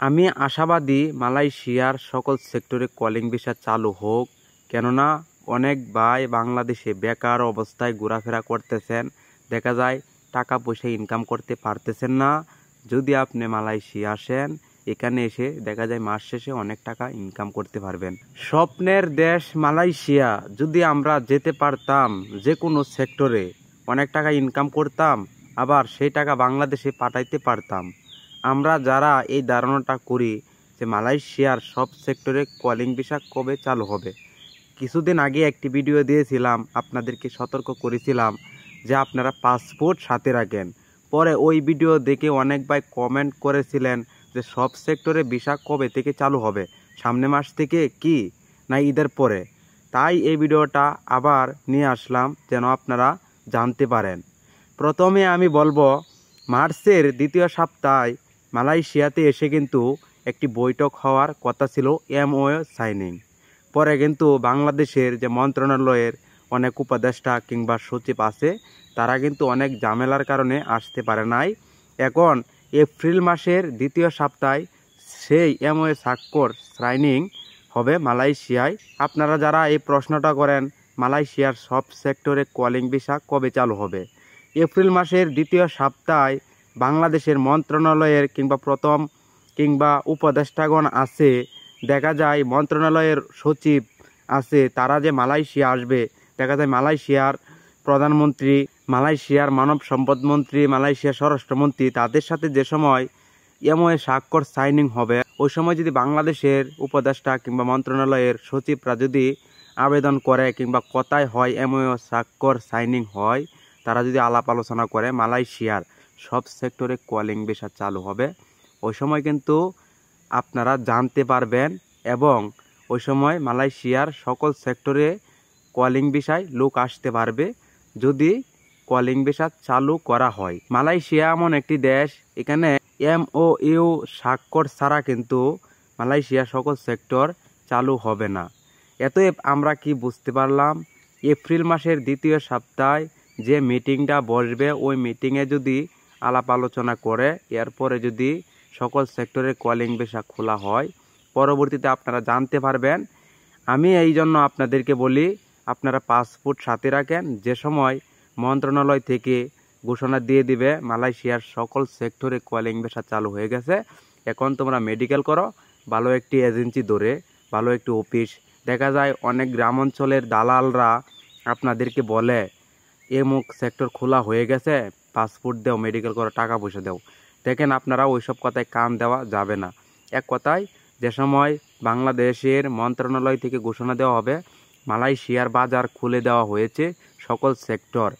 আমি আশাবাদী মালয়েশিয়ার সকল সেক্টরে কলিং ভিসা চালু হোক, কেননা অনেক ভাই বাংলাদেশে বেকার অবস্থায় ঘোরাফেরা করতেছেন। দেখা যায় টাকা পয়সা ইনকাম করতে পারতেছেন না। যদি আপনি মালয়েশিয়া আসেন, এখানে এসে দেখা যায় মাস শেষে অনেক টাকা ইনকাম করতে পারবেন। স্বপ্নের দেশ মালয়েশিয়া, যদি আমরা যেতে পারতাম যে কোনো সেক্টরে অনেক টাকা ইনকাম করতাম, আবার সেই টাকা বাংলাদেশে পাঠাইতে পারতাম। আমরা যারা এই ধারণাটা করি যে মালয়েশিয়ার সব সেক্টরে কলিং ভিসা কবে চালু হবে, কিছুদিন আগে একটি ভিডিও দিয়েছিলাম, আপনাদেরকে সতর্ক করেছিলাম যে আপনারা পাসপোর্ট সাথে রাখেন। পরে ওই ভিডিও দেখে অনেক ভাই কমেন্ট করেছিলেন যে সব সেক্টরে ভিসা কবে থেকে চালু হবে, সামনে মাস থেকে কি না ঈদের পরে। তাই এই ভিডিওটা আবার নিয়ে আসলাম যেন আপনারা জানতে পারেন। প্রথমে আমি বলবো, মার্চের দ্বিতীয় সপ্তাহে মালয়েশিয়াতে এসে কিন্তু একটি বৈঠক হওয়ার কথা ছিল, এমওইউ সাইনিং। পরে কিন্তু বাংলাদেশের যে মন্ত্রণালয়ের অনেক উপদেষ্টা কিংবা সচিব আছে, তারা কিন্তু অনেক ঝামেলার কারণে আসতে পারে নাই। এখন এপ্রিল মাসের দ্বিতীয় সপ্তাহে সেই এমওইউ স্বাক্ষর সাইনিং হবে মালয়েশিয়ায়। আপনারা যারা এই প্রশ্নটা করেন মালয়েশিয়ার সব সেক্টরে কলিং ভিসা কবে চালু হবে, এপ্রিল মাসের দ্বিতীয় সপ্তাহে বাংলাদেশের মন্ত্রণালয়ের কিংবা প্রথম কিংবা উপদেষ্টাগণ আছে, দেখা যায় মন্ত্রণালয়ের সচিব আছে, তারা যে মালয়েশিয়া আসবে, দেখা যায় মালয়েশিয়ার প্রধানমন্ত্রী, মালয়েশিয়ার মানব সম্পদ মন্ত্রী, মালয়েশিয়ার স্বরাষ্ট্রমন্ত্রী, তাদের সাথে যে সময় এমওইউ স্বাক্ষর সাইনিং হবে, ওই সময় যদি বাংলাদেশের উপদেষ্টা কিংবা মন্ত্রণালয়ের সচিবরা যদি আবেদন করে কিংবা কথায় হয় এমওইউ স্বাক্ষর সাইনিং হয়, তারা যদি আলাপ আলোচনা করে মালয়েশিয়ার সব সেক্টরে কলিং ভিসা চালু হবে, ওই সময় কিন্তু আপনারা জানতে পারবেন। এবং ওই সময় মালয়েশিয়ার সকল সেক্টরে কলিং ভিসায় লোক আসতে পারবে যদি কলিং ভিসা চালু করা হয়। মালয়েশিয়া এমন একটি দেশ, এখানে এমওইউ স্বাক্ষর ছাড়া কিন্তু মালয়েশিয়ার সকল সেক্টর চালু হবে না। এতএব আমরা কি বুঝতে পারলাম, এপ্রিল মাসের দ্বিতীয় সপ্তাহে যে মিটিংটা বসবে, ওই মিটিংয়ে যদি আলাপ আলোচনা করে এরপরে যদি সকল সেক্টরে কলিং ভিসা খোলা হয়, পরবর্তীতে আপনারা জানতে পারবেন। আমি এই জন্য আপনাদেরকে বলি, আপনারা পাসপোর্ট সাথে রাখেন। যে সময় মন্ত্রণালয় থেকে ঘোষণা দিয়ে দিবে মালয়েশিয়ার সকল সেক্টরে কলিং ভিসা চালু হয়ে গেছে, এখন তোমরা মেডিকেল করো, ভালো একটি এজেন্সি ধরে, ভালো একটি অফিস। দেখা যায় অনেক গ্রাম অঞ্চলের দালালরা আপনাদেরকে বলে এমুক সেক্টর খোলা হয়ে গেছে, পাসপোর্ট দাও, মেডিকেল করো, টাকা পয়সা দাও। দেখেন, আপনারা ওইসব কথায় কান দেওয়া যাবে না। এক কথায় যে সময় বাংলাদেশের মন্ত্রণালয় থেকে ঘোষণা দেওয়া হবে মালয়েশিয়ার বাজার খুলে দেওয়া হয়েছে, সকল সেক্টর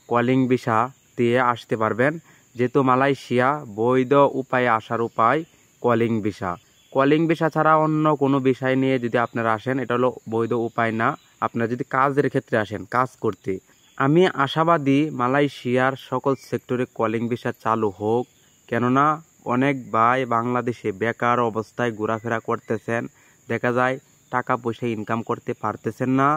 কলিং ভিসা দিয়ে আসতে পারবেন। যেহেতু মালয়েশিয়া বৈধ উপায়ে আসার উপায় কলিং ভিসা। কলিং ভিসা ছাড়া অন্য কোনো বিষয় নিয়ে যদি আপনারা আসেন, এটা হলো বৈধ উপায় না। আপনারা যদি কাজের ক্ষেত্রে আসেন, কাজ করতে, আমি আশাবাদী মালয়েশিয়ার সকল সেক্টরে কলিং ভিসা চালু হোক, কেননা অনেক ভাই বাংলাদেশে বেকার অবস্থায় ঘোরাফেরা করতেছেন। দেখা যায় টাকা পয়সা ইনকাম করতে পারতেছেন না।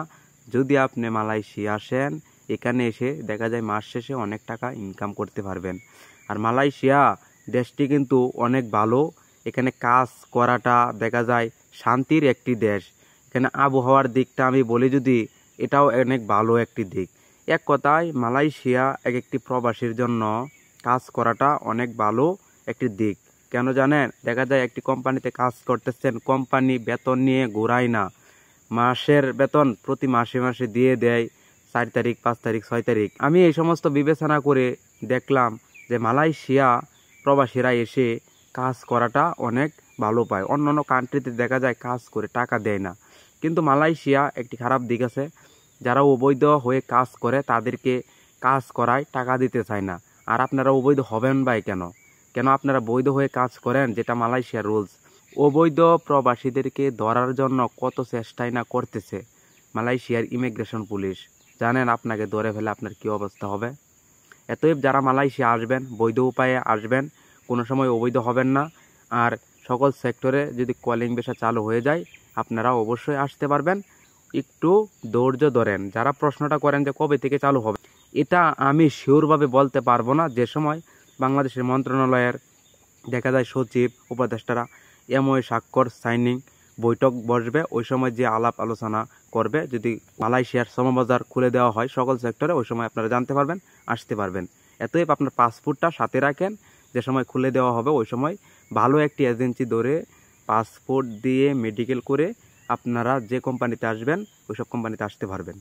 যদি আপনি মালয়েশিয়া আসেন, এখানে এসে দেখা যায় মাস শেষে অনেক টাকা ইনকাম করতে পারবেন। আর মালয়েশিয়া দেশটি কিন্তু অনেক ভালো, এখানে কাজ করাটা দেখা যায় শান্তির একটি দেশ। এখানে আবহাওয়ার দিকটা আমি বলি যদি, এটাও অনেক ভালো একটি দিক। এক কথায় মালয়েশিয়া এক একটি প্রবাসীর জন্য কাজ করাটা অনেক ভালো একটি দিক। কেন জানেন, দেখা যায় একটি কোম্পানিতে কাজ করতেছেন, কোম্পানি বেতন নিয়ে ঘোরায় না, মাসের বেতন প্রতি মাসে মাসে দিয়ে দেয় 4 তারিখ, 5 তারিখ, 6 তারিখ। আমি এই সমস্ত বিবেচনা করে দেখলাম যে মালয়েশিয়া প্রবাসীরা এসে কাজ করাটা অনেক ভালো পায়। অন্য অন্য কান্ট্রিতে দেখা যায় কাজ করে টাকা দেয় না, কিন্তু মালয়েশিয়া একটি খারাপ দিক আছে, যারা অবৈধ হয়ে কাজ করে তাদেরকে কাজ করায় টাকা দিতে চায় না। আর আপনারা অবৈধ হবেন ভাই কেন? কেন আপনারা বৈধ হয়ে কাজ করেন, যেটা মালয়েশিয়ার রুলস। অবৈধ প্রবাসীদেরকে ধরার জন্য কত চেষ্টাই না করতেছে মালয়েশিয়ার ইমিগ্রেশন পুলিশ। জানেন আপনাকে ধরে ফেলে আপনার কি অবস্থা হবে? এতএব যারা মালয়েশিয়া আসবেন, বৈধ উপায়ে আসবেন, কোনো সময় অবৈধ হবেন না। আর সকল সেক্টরে যদি কলিং ভিসা চালু হয়ে যায়, আপনারা অবশ্যই আসতে পারবেন। একটু ধৈর্য ধরেন। যারা প্রশ্নটা করেন যে কবে থেকে চালু হবে, এটা আমি শিওরভাবে বলতে পারবো না। যে সময় বাংলাদেশের মন্ত্রণালয়ের দেখা যায় সচিব উপদেষ্টারা এমওএ স্বাক্ষর সাইনিং বৈঠক বসবে, ওই সময় যে আলাপ আলোচনা করবে, যদি মালয়েশিয়ার শ্রমবাজার খুলে দেওয়া হয় সকল সেক্টরে, ওই সময় আপনারা জানতে পারবেন, আসতে পারবেন। এতএব আপনার পাসপোর্টটা সাথে রাখেন, যে সময় খুলে দেওয়া হবে ওই সময় ভালো একটি এজেন্সি ধরে পাসপোর্ট দিয়ে মেডিকেল করে আপনারা যে কোম্পানিতে আসবেন ওইসব কোম্পানিতে আসতে পারবেন।